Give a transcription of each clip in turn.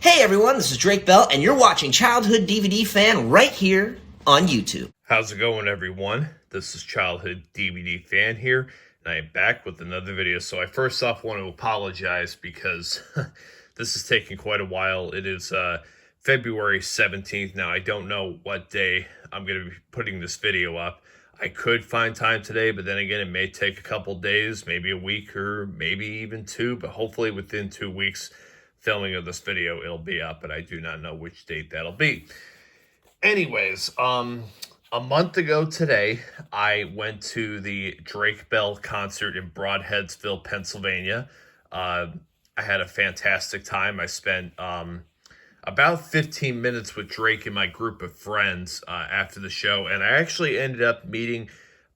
Hey everyone, this is Drake Bell, and you're watching Childhood DVD Fan right here on YouTube. How's it going, everyone? This is Childhood DVD Fan here, and I am back with another video. So I first off want to apologize because this is taking quite a while. It is February 17th. Now, I don't know what day I'm going to be putting this video up. I could find time today, but then again, it may take a couple days, maybe a week or maybe even two, but hopefully within 2 weeks filming of this video, it'll be up, but I do not know which date that'll be. Anyways, a month ago today, I went to the Drake Bell concert in Broadheadsville, Pennsylvania. I had a fantastic time. I spent about 15 minutes with Drake and my group of friends after the show, and I actually ended up meeting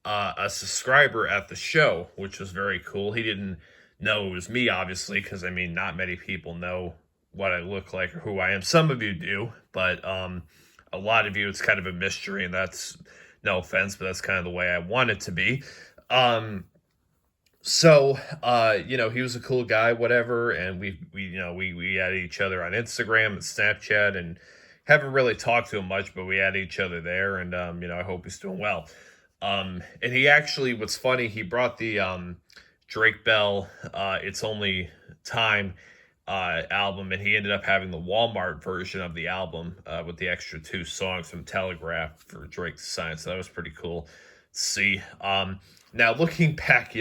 a subscriber at the show, which was very cool. He didn't know it was me, obviously, because, I mean, not many people know what I look like or who I am. Some of you do, but a lot of you, it's kind of a mystery, and that's, no offense, but that's kind of the way I want it to be. He was a cool guy, whatever, and we added each other on Instagram and Snapchat, and haven't really talked to him much, but we added each other there, and, I hope he's doing well. And he actually, what's funny, he brought the Drake Bell, It's Only Time album, and he ended up having the Walmart version of the album with the extra 2 songs from Telegraph for Drake to sign, so that was pretty cool to see. Now, looking back,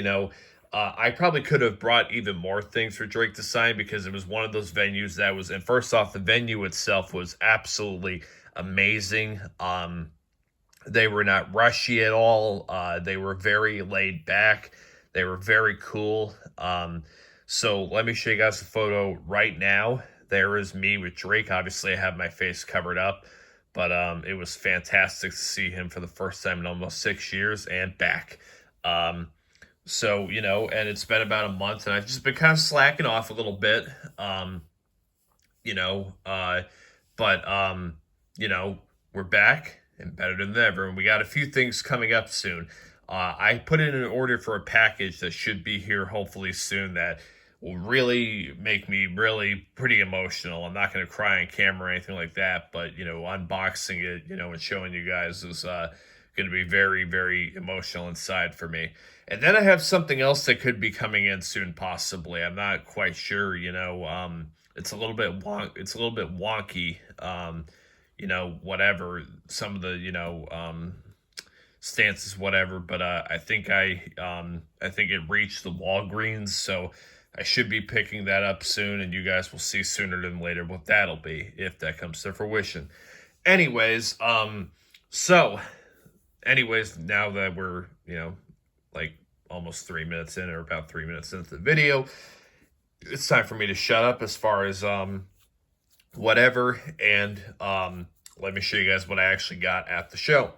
I probably could have brought even more things for Drake to sign because it was one of those venues that was, and first off, the venue itself was absolutely amazing. They were not rushy at all. They were very laid back. They were very cool. So let me show you guys a photo right now. There is me with Drake. Obviously, I have my face covered up, but it was fantastic to see him for the first time in almost 6 years and back. And it's been about a month, and I've just been kind of slacking off a little bit, we're back and better than ever, and we got a few things coming up soon. I put in an order for a package that should be here hopefully soon that will really make me really pretty emotional. I'm not going to cry on camera or anything like that, but, unboxing it, and showing you guys is going to be very, very emotional inside for me. And then I have something else that could be coming in soon, possibly. I'm not quite sure, it's a little bit wonky, whatever, some of the, stances, whatever, but I think it reached the Walgreens, so I should be picking that up soon, and you guys will see sooner than later what that'll be if that comes to fruition. Anyways, now that we're almost 3 minutes in, or about 3 minutes into the video, it's time for me to shut up as far as whatever, and let me show you guys what I actually got at the show.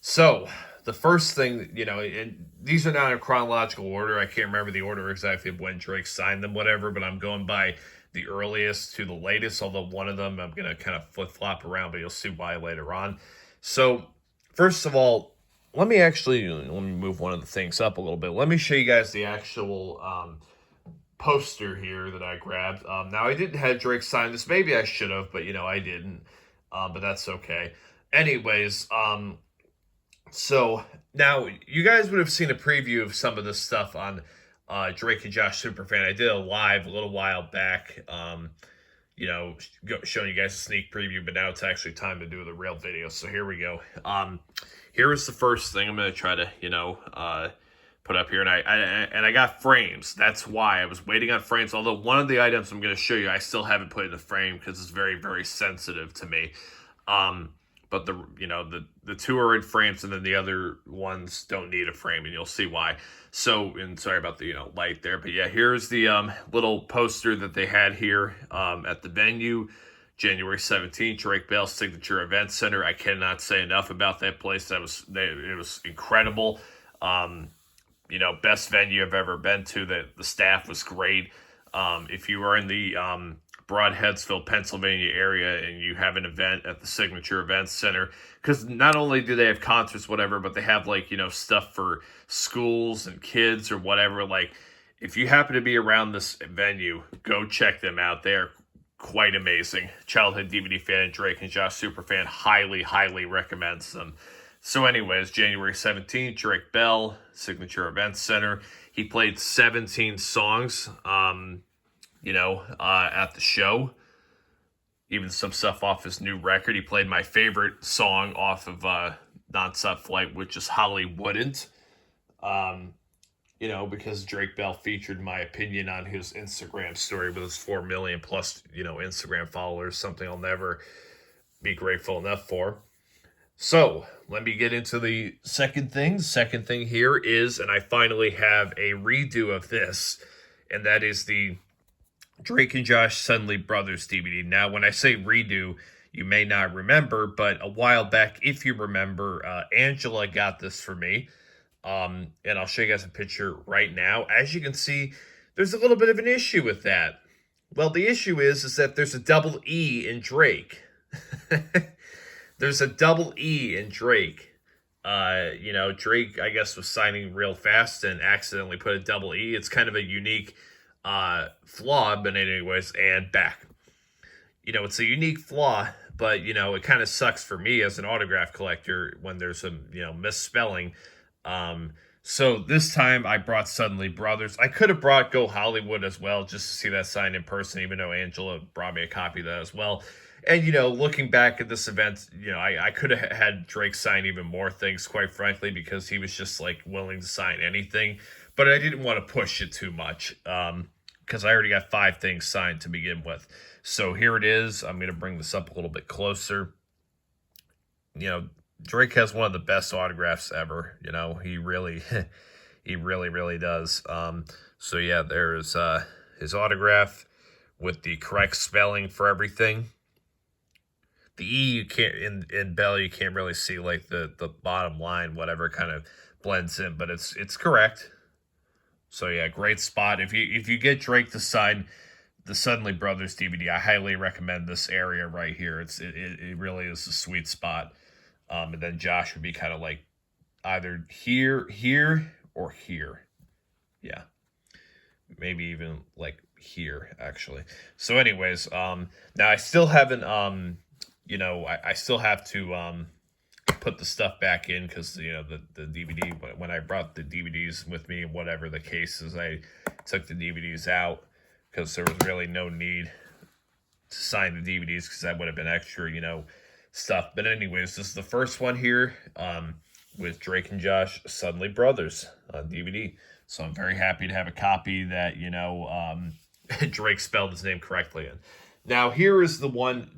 So, the first thing, and these are not in chronological order. I can't remember the order exactly of when Drake signed them, whatever, but I'm going by the earliest to the latest, although one of them I'm going to kind of flip-flop around, but you'll see why later on. So, first of all, let me move one of the things up a little bit. Let me show you guys the actual poster here that I grabbed. Now, I didn't have Drake sign this. Maybe I should have, but, I didn't. But that's okay. Anyways, so now you guys would have seen a preview of some of this stuff on Drake and Josh Superfan. I did a live a little while back, showing you guys a sneak preview, but now it's actually time to do the real video. So here we go. Here is the first thing I'm going to try to, put up here, and I got frames. That's why I was waiting on frames. Although one of the items I'm going to show you, I still haven't put in the frame because it's very, very sensitive to me. But the 2 are in frames, and then the other ones don't need a frame, and you'll see why. So, and sorry about the light there, but yeah, here's the little poster that they had here at the venue, January 17th, Drake Bell Signature Event Center. I cannot say enough about that place. It was incredible. Best venue I've ever been to. The staff was great. If you are in the Broadheadsville, Pennsylvania area, and you have an event at the Signature Events Center, because not only do they have concerts, whatever, but they have stuff for schools and kids or whatever. If you happen to be around this venue, go check them out. They're quite amazing. Childhood DVD fan, Drake and Josh superfan, highly recommends them. So anyways, January 17th, Drake Bell, Signature Events Center. He played 17 songs, at the show. Even some stuff off his new record. He played my favorite song off of Nonstop Flight, which is Holly Wouldn't. Because Drake Bell featured my opinion on his Instagram story with his 4 million plus, Instagram followers, something I'll never be grateful enough for. So, let me get into the second thing. Second thing here is, and I finally have a redo of this, and that is the Drake and Josh Suddenly Brothers DVD. Now, when I say redo, you may not remember, but a while back, if you remember, Angela got this for me. And I'll show you guys a picture right now. As you can see, there's a little bit of an issue with that. Well, the issue is that there's a double E in Drake. There's a double E in Drake. Drake, I guess, was signing real fast and accidentally put a double E. It's kind of a unique flaw, but anyways, and back. It's a unique flaw, but, it kind of sucks for me as an autograph collector when there's some, misspelling. So this time I brought Suddenly Brothers. I could have brought Go Hollywood as well, just to see that signed in person, even though Angela brought me a copy of that as well. And, looking back at this event, I could have had Drake sign even more things, quite frankly, because he was just, willing to sign anything. But I didn't want to push it too much, because I already got 5 things signed to begin with. So here it is. I'm going to bring this up a little bit closer. Drake has one of the best autographs ever. He really, he really does. So yeah, there's his autograph with the correct spelling for everything. The E you can't in Bell you can't really see the bottom line, whatever kind of blends in, but it's correct. So yeah, great spot. If you get Drake to sign the Suddenly Brothers DVD, I highly recommend this area right here. It really is a sweet spot. And then Josh would be kind of either here, or here. Yeah. Maybe even here, actually. So anyways, now I still haven't, I still have to put the stuff back in because, the DVD, when I brought the DVDs with me, whatever the case is, I took the DVDs out because there was really no need to sign the DVDs because that would have been extra, stuff. But anyways, this is the first one here with Drake and Josh Suddenly Brothers on DVD. So I'm very happy to have a copy that, Drake spelled his name correctly in. Now, here is the one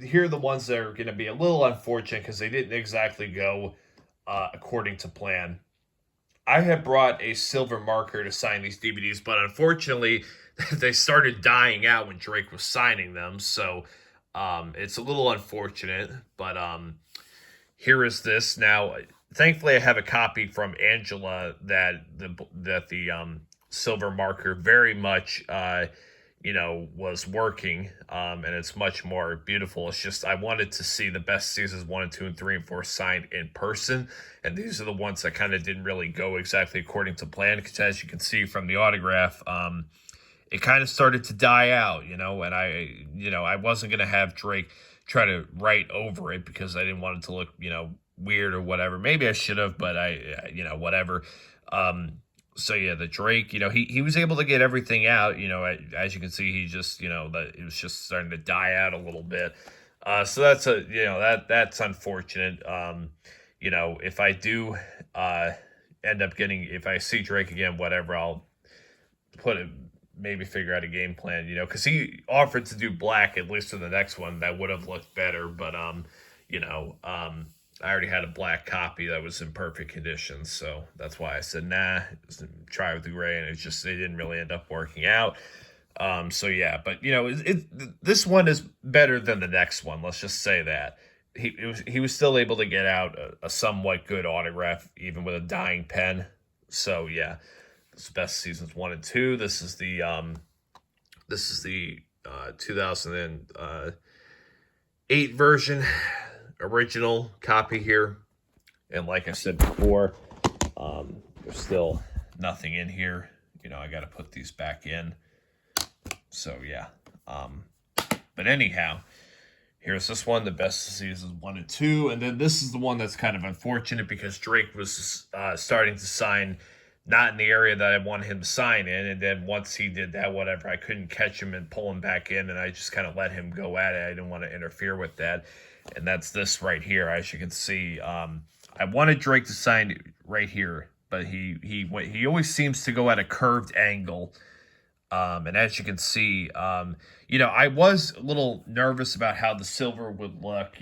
here are the ones that are going to be a little unfortunate because they didn't exactly go according to plan. I had brought a silver marker to sign these DVDs, but unfortunately, they started dying out when Drake was signing them. So it's a little unfortunate, but here is this. Now, thankfully, I have a copy from Angela that the silver marker very much was working, and it's much more beautiful. It's just I wanted to see the best seasons 1 and 2 and 3 and 4 signed in person, and these are the ones that kind of didn't really go exactly according to plan. Because as you can see from the autograph, it kind of started to die out, and I wasn't gonna have Drake try to write over it because I didn't want it to look, weird or whatever. Maybe I should have, but whatever. So yeah, the Drake, he was able to get everything out, as you can see, he just, that it was just starting to die out a little bit. So that's that's unfortunate. If I do end up if I see Drake again, whatever, I'll maybe figure out a game plan, because he offered to do black, at least for the next one, that would have looked better. But, I already had a black copy that was in perfect condition, so that's why I said, nah, try with the gray, and it didn't really end up working out. So yeah, but this one is better than the next one. Let's just say that he was still able to get out a somewhat good autograph, even with a dying pen. So yeah, this is best seasons 1 and 2. This is the 2008 version. Original copy here, and like I said before, there's still nothing in here. I got to put these back in. So yeah, But anyhow, here's this one, the best of seasons 1 and 2. And then this is the one that's kind of unfortunate because Drake was starting to sign not in the area that I wanted him to sign in. And then once he did that, whatever, I couldn't catch him and pull him back in. And I just kind of let him go at it. I didn't want to interfere with that. And that's this right here. As you can see, I wanted Drake to sign right here, but he always seems to go at a curved angle. And as you can see, I was a little nervous about how the silver would look,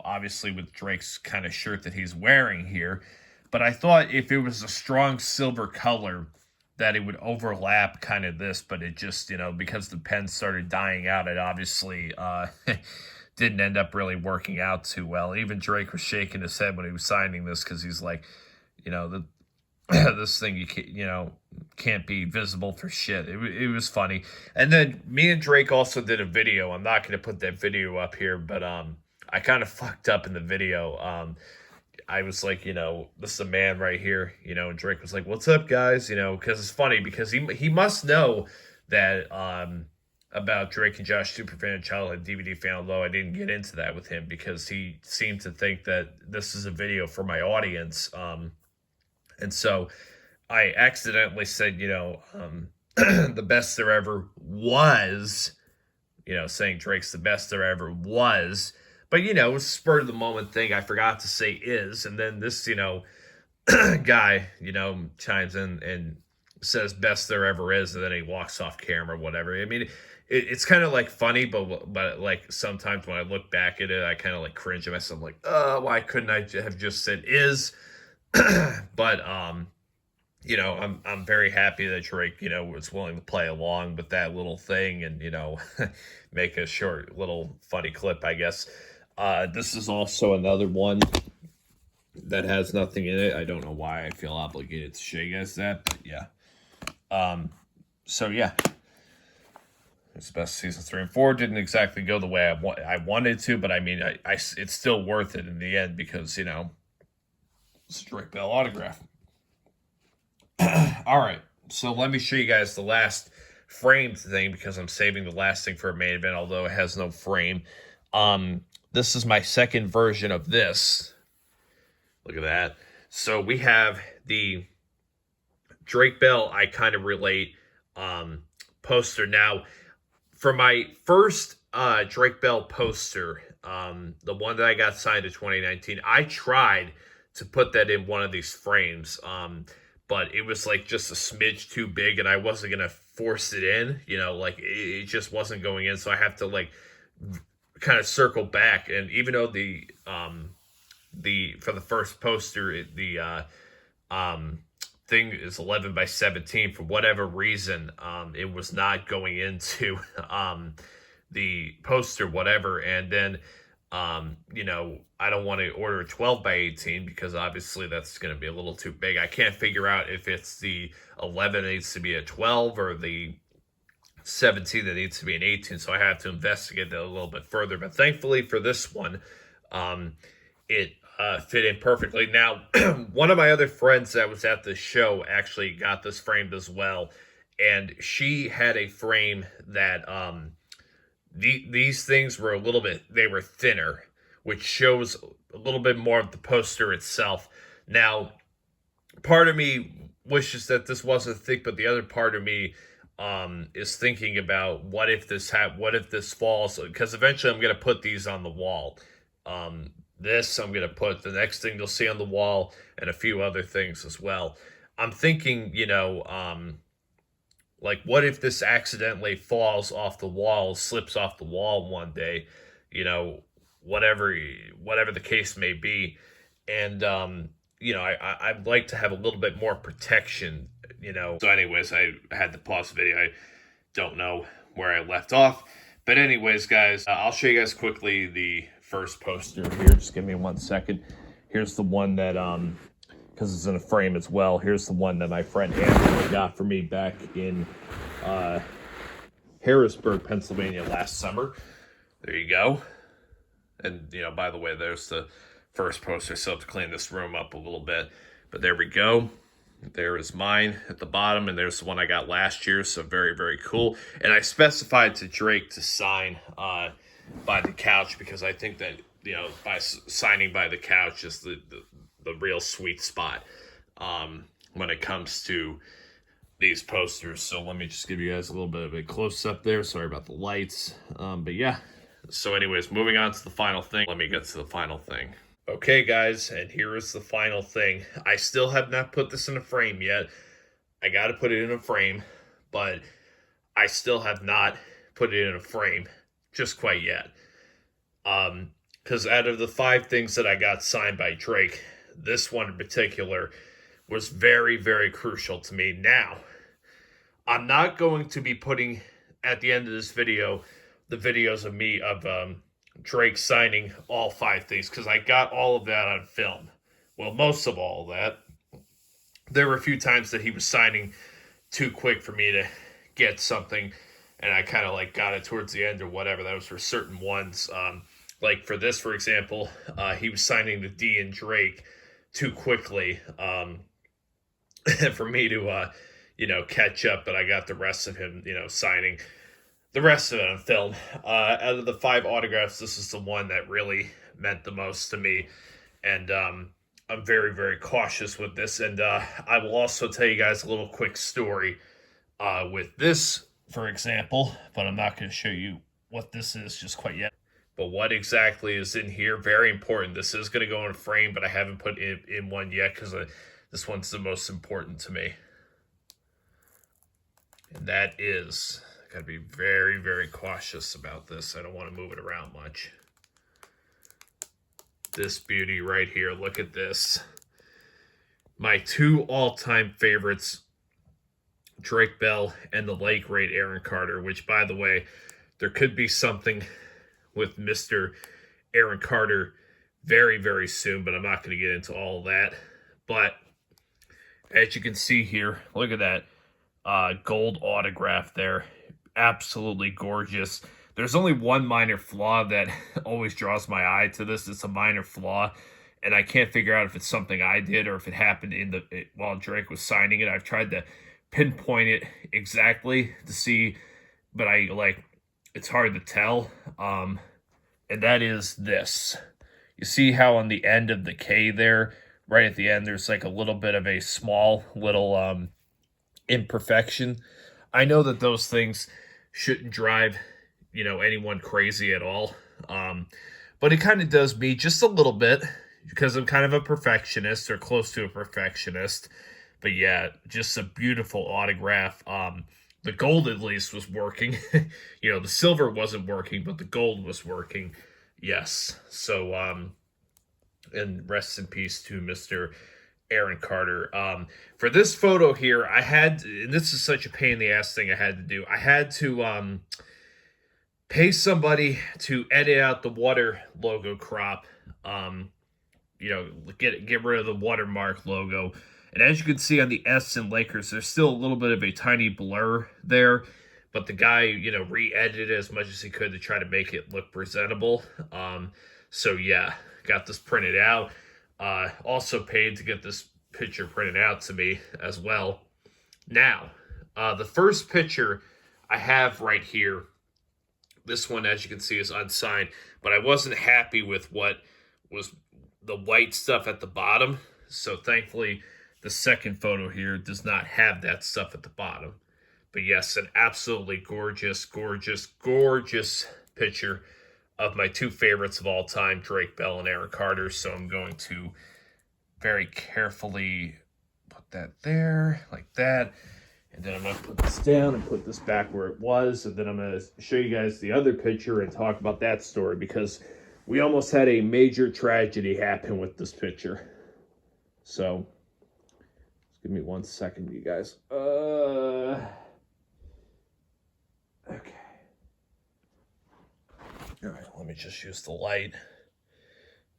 obviously with Drake's kind of shirt that he's wearing here. But I thought if it was a strong silver color that it would overlap kind of this, but it just, because the pen started dying out, it obviously didn't end up really working out too well. Even Drake was shaking his head when he was signing this because he's like, this thing can't be visible for shit. It was funny. And then me and Drake also did a video. I'm not going to put that video up here, but I kind of fucked up in the video. I was like, this is a man right here, and Drake was like, "What's up, guys?" Because it's funny because he must know that about Drake and Josh Superfan Childhood DVD Fan, although I didn't get into that with him because he seemed to think that this is a video for my audience. And so I accidentally said, the best there ever was, saying Drake's the best there ever was. But, it was a spur of the moment thing. I forgot to say is. And then this, guy, chimes in and says best there ever is. And then he walks off camera, whatever. I mean, it's kind of like funny, but like sometimes when I look back at it, I kind of like cringe at myself, like, why couldn't I have just said is? But I'm very happy that Drake, was willing to play along with that little thing and, make a short little funny clip, I guess. This is also another one that has nothing in it. I don't know why I feel obligated to show you guys that, but yeah. So yeah. It's best season 3 and 4 didn't exactly go the way I wanted to, but I mean, it's still worth it in the end because, it's a Drake Bell autograph. All right, so let me show you guys the last framed thing because I'm saving the last thing for a main event, although it has no frame. This is my second version of this. Look at that. So we have the Drake Bell I Kind of Relate poster. Now, for my first Drake Bell poster, the one that I got signed in 2019, I tried to put that in one of these frames, but it was like just a smidge too big and I wasn't going to force it in, like it just wasn't going in. So I have to like kind of circle back. And even though for the first poster, the thing is 11 by 17, for whatever reason, it was not going into the poster, whatever. And then, I don't want to order a 12 by 18 because obviously that's going to be a little too big. I can't figure out if it's the 11 that needs to be a 12 or the 17 that needs to be an 18. So I have to investigate that a little bit further. But thankfully for this one, it fit in perfectly. Now, one of my other friends that was at the show actually got this framed as well. And she had a frame that these things were they were thinner, which shows a little bit more of the poster itself. Now, part of me wishes that this wasn't thick, but the other part of me is thinking about what if this falls, because eventually I'm going to put these on the wall. This I'm going to put the next thing you'll see on the wall and a few other things as well. I'm thinking, like, what if this accidentally falls off the wall, slips off the wall one day, whatever the case may be. And, I'd like to have a little bit more protection, So anyways, I had to pause the video. I don't know where I left off. But anyways, guys, I'll show you guys quickly the first poster here. Just give me 1 second. Here's the one that, because it's in a frame as well. Here's the one that my friend Anthony got for me back in Harrisburg, Pennsylvania last summer. There you go. And, by the way, there's the first poster. So I have to clean this room up a little bit. But there we go. There is mine at the bottom. And there's the one I got last year. So very, very cool. And I specified to Drake to sign by the couch, because I think that, you know, by signing by the couch is the real sweet spot when it comes to these posters. So let me just give you guys a little bit of a close up there. Sorry about the lights. But yeah. So anyways, moving on to the final thing. Let me get to the final thing. Okay, guys, and here is the final thing. I still have not put this in a frame yet. I got to put it in a frame, but I still have not put it in a frame just quite yet. Because out of the 5 things that I got signed by Drake, this one in particular was very, very crucial to me. Now, I'm not going to be putting at the end of this video the videos of me of Drake signing all 5 things, because I got all of that on film. Well, most of all of that. There were a few times that he was signing too quick for me to get something, and I kind of like got it towards the end or whatever. That was for certain ones. Like for this, for example, he was signing the D and Drake too quickly for me to, you know, catch up, but I got the rest of him, you know, signing the rest of it on film. Out of the 5 autographs, this is the one that really meant the most to me, and I'm very, very cautious with this. And I will also tell you guys a little quick story with this, for example, but I'm not going to show you what this is just quite yet. But what exactly is in here, very important. This is going to go in a frame, but I haven't put it in one yet because this one's the most important to me. And that is, I got to be very, very cautious about this. I don't want to move it around much. This beauty right here, look at this. My 2 all-time favorites, Drake Bell and the late great Aaron Carter, which, by the way, there could be something with Mr. Aaron Carter very, very soon, but I'm not going to get into all of that. But as you can see here, look at that gold autograph there. Absolutely gorgeous. There's only one minor flaw that always draws my eye to this. It's a minor flaw, and I can't figure out if it's something I did or if it happened while Drake was signing it. I've tried to pinpoint it exactly to see, but it's hard to tell. And that is this. You see how on the end of the K there, right at the end, there's like a little bit of a small little imperfection. I know that those things shouldn't drive, you know, anyone crazy at all. But it kind of does me just a little bit because I'm kind of a perfectionist or close to a perfectionist. But yeah, just a beautiful autograph. The gold at least was working. You know, the silver wasn't working, but the gold was working. Yes. So, and rest in peace to Mr. Aaron Carter. For this photo here, and this is such a pain in the ass thing I had to do. I had to pay somebody to edit out the water logo crop. You know, get rid of the watermark logo. And as you can see on the S in Lakers, there's still a little bit of a tiny blur there. But the guy, you know, re-edited it as much as he could to try to make it look presentable. So yeah, got this printed out. Also paid to get this picture printed out to me as well. Now, the first picture I have right here, this one, as you can see, is unsigned. But I wasn't happy with what was the white stuff at the bottom. So thankfully, the second photo here does not have that stuff at the bottom. But yes, an absolutely gorgeous, gorgeous, gorgeous picture of my 2 favorites of all time, Drake Bell and Aaron Carter. So I'm going to very carefully put that there, like that. And then I'm going to put this down and put this back where it was. And then I'm going to show you guys the other picture and talk about that story, because we almost had a major tragedy happen with this picture. So give me 1 second, you guys. Okay. All right, let me just use the light.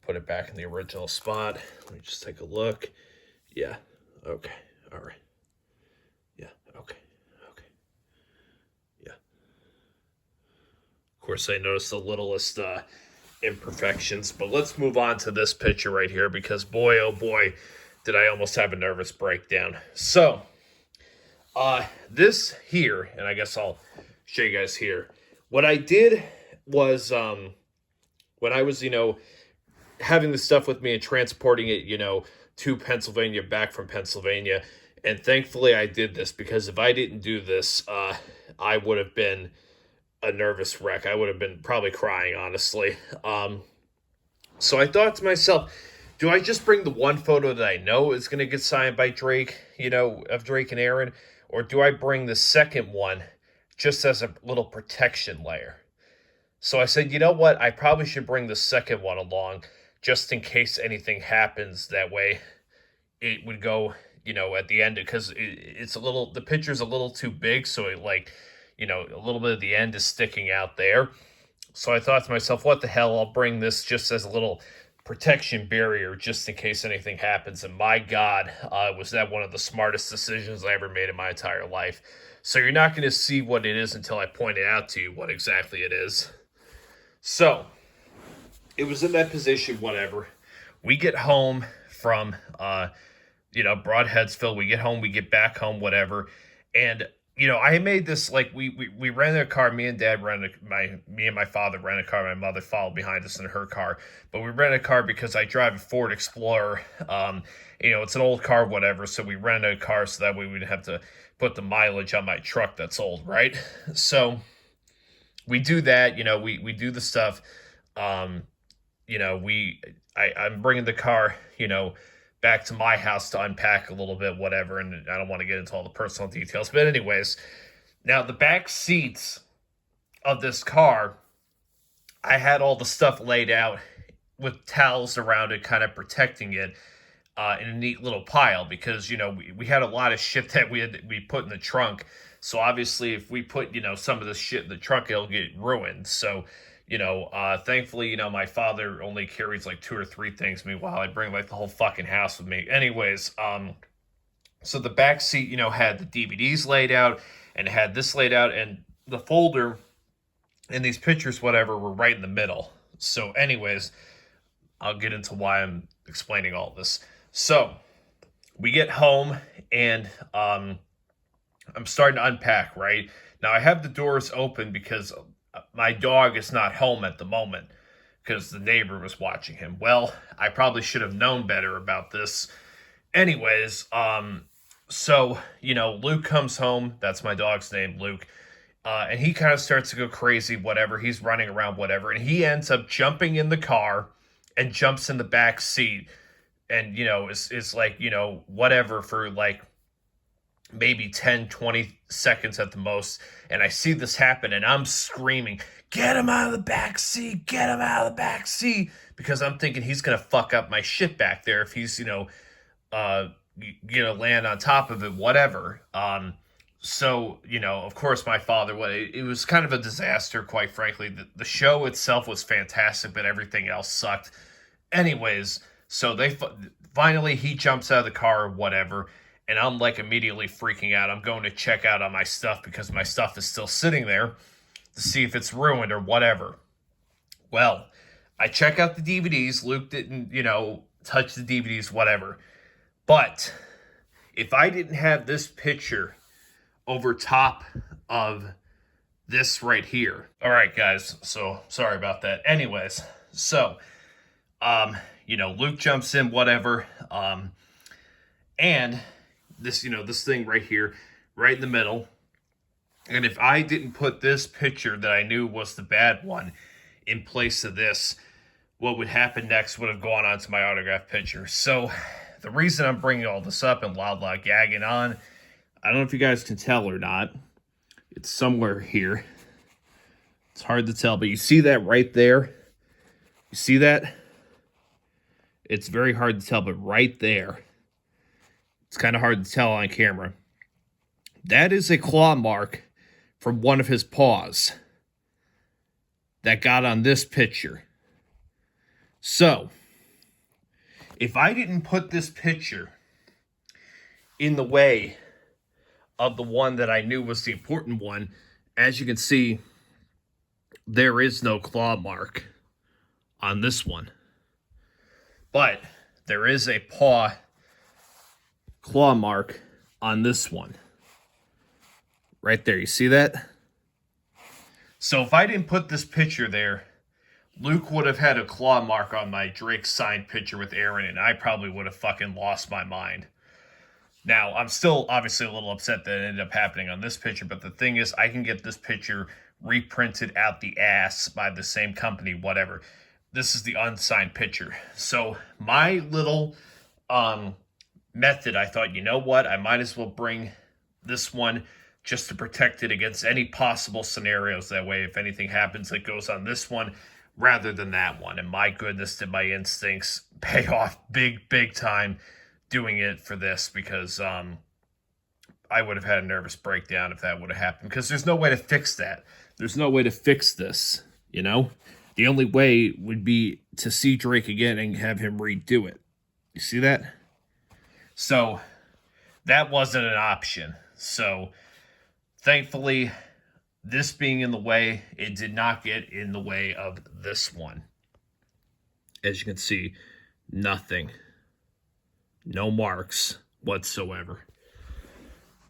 Put it back in the original spot. Let me just take a look. Yeah, okay, all right. Yeah, okay, okay. Yeah. Of course, I noticed the littlest imperfections, but let's move on to this picture right here, because boy, oh boy, did I almost have a nervous breakdown. So, this here, and I guess I'll show you guys here. What I did was when I was, having the stuff with me and transporting it, to Pennsylvania, back from Pennsylvania. And thankfully I did this, because if I didn't do this, I would have been a nervous wreck. I would have been probably crying, honestly. So I thought to myself, do I just bring the one photo that I know is going to get signed by Drake, of Drake and Aaron? Or do I bring the second one just as a little protection layer? So I said, you know what? I probably should bring the second one along just in case anything happens. That way it would go, at the end, because the picture's a little too big. So it a little bit of the end is sticking out there. So I thought to myself, what the hell? I'll bring this just as a little protection barrier just in case anything happens. And my God, was that one of the smartest decisions I ever made in my entire life. So you're not going to see what it is until I point it out to you what exactly it is. So it was in that position, whatever. We get home from, Broadheadsville. We get home, we get back home, whatever. And, I made this, we rented a car. Me and my father rented a car. My mother followed behind us in her car. But we rented a car because I drive a Ford Explorer. It's an old car, whatever. So we rented a car so that way we'd have to put the mileage on my truck that's old, right? So we do that, we do the stuff. I'm bringing the car, back to my house to unpack a little bit, whatever. And I don't want to get into all the personal details, but anyways, now the back seats of this car, I had all the stuff laid out with towels around it, kind of protecting it, in a neat little pile, because, we had a lot of shit that we put in the trunk. So obviously if we put, some of this shit in the trunk, it'll get ruined. So, thankfully, my father only carries like 2 or 3 things. Meanwhile, I bring like the whole fucking house with me. Anyways, so the back seat, had the DVDs laid out, and it had this laid out, and the folder and these pictures, whatever, were right in the middle. So anyways, I'll get into why I'm explaining all this. So we get home, and I'm starting to unpack, right? Now I have the doors open because my dog is not home at the moment because the neighbor was watching him. Well, I probably should have known better about this. Anyways, so, Luke comes home. That's my dog's name, Luke. And he kind of starts to go crazy, whatever. He's running around, whatever. And he ends up jumping in the car and jumps in the back seat. And, is like, whatever for like maybe 10, 20 seconds at the most. And I see this happen, and I'm screaming, get him out of the back seat, get him out of the back seat. Because I'm thinking he's going to fuck up my shit back there if he's, land on top of it, whatever. So, of course, my father, it was kind of a disaster, quite frankly. The show itself was fantastic, but everything else sucked. Anyways, so finally he jumps out of the car or whatever, and I'm like immediately freaking out. I'm going to check out on my stuff because my stuff is still sitting there to see if it's ruined or whatever. Well, I check out the DVDs. Luke didn't, touch the DVDs, whatever. But if I didn't have this picture over top of this right here. All right, guys. So sorry about that. Anyways, so, Luke jumps in, whatever. And this, this thing right here, right in the middle. And if I didn't put this picture that I knew was the bad one in place of this, what would happen next would have gone on to my autograph picture. So the reason I'm bringing all this up and loud gagging on, I don't know if you guys can tell or not. It's somewhere here. It's hard to tell, but you see that right there? You see that? It's very hard to tell, but right there, it's kind of hard to tell on camera. That is a claw mark from one of his paws that got on this picture. So, if I didn't put this picture in the way of the one that I knew was the important one, as you can see, there is no claw mark on this one. But there is a claw mark on this one. Right there, you see that? So if I didn't put this picture there, Luke would have had a claw mark on my Drake signed picture with Aaron, and I probably would have fucking lost my mind. Now, I'm still obviously a little upset that it ended up happening on this picture, but the thing is, I can get this picture reprinted out the ass by the same company, whatever. This is the unsigned picture. So my little method, I thought, you know what? I might as well bring this one just to protect it against any possible scenarios. That way, if anything happens, it goes on this one rather than that one. And my goodness, did my instincts pay off big time doing it for this, because I would have had a nervous breakdown if that would have happened, because there's no way to fix that. There's no way to fix this, you know? The only way would be to see Drake again and have him redo it. You see that? So that wasn't an option. So thankfully, this being in the way, it did not get in the way of this one. As you can see, nothing. No marks whatsoever.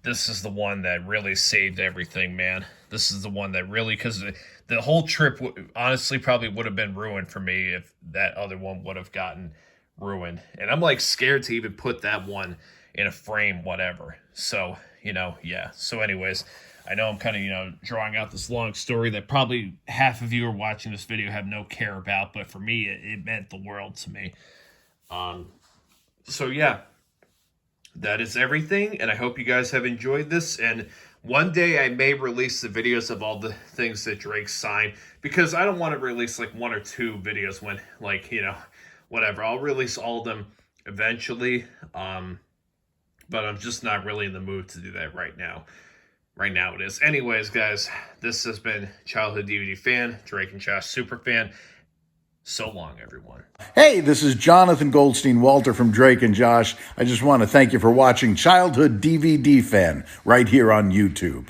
This is the one that really saved everything, man. This is the one that really, because the whole trip honestly probably would have been ruined for me if that other one would have gotten ruined. And I'm like scared to even put that one in a frame, whatever. So, yeah. So anyways, I know I'm kind of, drawing out this long story that probably half of you are watching this video have no care about, but for me, it meant the world to me. So yeah, that is everything, and I hope you guys have enjoyed this, and one day I may release the videos of all the things that Drake signed, because I don't want to release like 1 or 2 videos when, whatever. I'll release all of them eventually, but I'm just not really in the mood to do that right now. Right now it is. Anyways, guys, this has been Childhood DVD Fan, Drake and Josh Superfan. So long, everyone. Hey, this is Jonathan Goldstein Walter from Drake and Josh. I just want to thank you for watching Childhood DVD Fan right here on YouTube.